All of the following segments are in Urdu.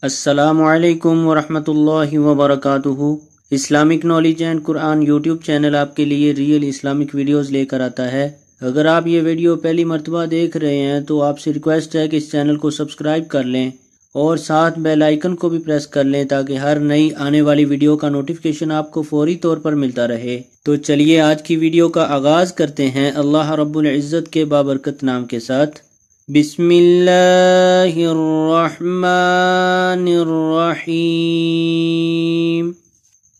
السلام علیکم ورحمۃ اللہ وبرکاتہ۔ Islamic knowledge and Quran YouTube channel آپ کے لیے ریئل اسلامک ویڈیوز لے کر آتا ہے۔ اگر آپ یہ ویڈیو پہلی مرتبہ دیکھ رہے ہیں تو آپ سے ریکویسٹ ہے کہ اس چینل کو سبسکرائب کر لیں اور ساتھ بیل آئیکن کو بھی پریس کر لیں تاکہ ہر نئی آنے والی ویڈیو کا نوٹیفیکیشن آپ کو فوری طور پر ملتا رہے۔ تو چلیے آج کی ویڈیو کا آغاز کرتے ہیں اللہ رب العزت کے بابرکت نام کے ساتھ۔ بسم اللہ الرحمن الرحیم۔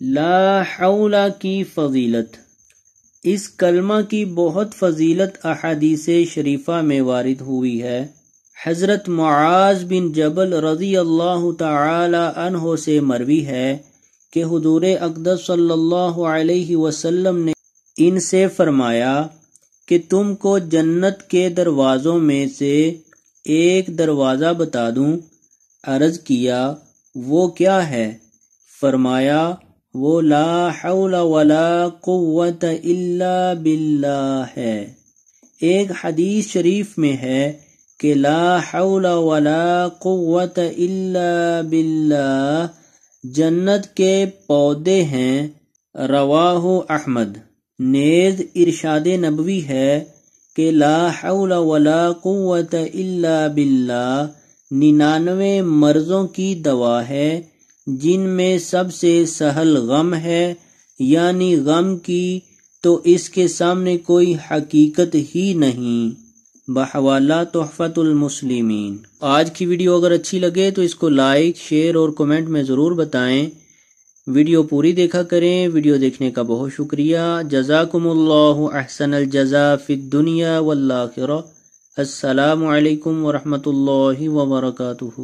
لا حول کی فضیلت۔ اس کلمہ کی بہت فضیلت احادیث شریفہ میں وارد ہوئی ہے۔ حضرت معاذ بن جبل رضی اللہ تعالی عنہ سے مروی ہے کہ حضور اقدس صلی اللہ علیہ وسلم نے ان سے فرمایا کہ تم کو جنت کے دروازوں میں سے ایک دروازہ بتا دوں؟ عرض کیا وہ کیا ہے؟ فرمایا وہ لا حول ولا قوت الا باللہ ہے۔ ایک حدیث شریف میں ہے کہ لا حول ولا قوت الا باللہ جنت کے پودے ہیں، رواہ احمد۔ نیز ارشاد نبوی ہے کہ لا حول ولا قوت الا باللہ 99 مرضوں کی دوا ہے جن میں سب سے سہل غم ہے، یعنی غم کی تو اس کے سامنے کوئی حقیقت ہی نہیں۔ بحوالہ تحفۃ المسلمین۔ آج کی ویڈیو اگر اچھی لگے تو اس کو لائک، شیئر اور کمنٹ میں ضرور بتائیں۔ ویڈیو پوری دیکھا کریں۔ ویڈیو دیکھنے کا بہت شکریہ۔ جزاکم اللہ احسن الجزاء فی الدنیا والآخرہ۔ السلام علیکم ورحمۃ اللہ وبرکاتہ۔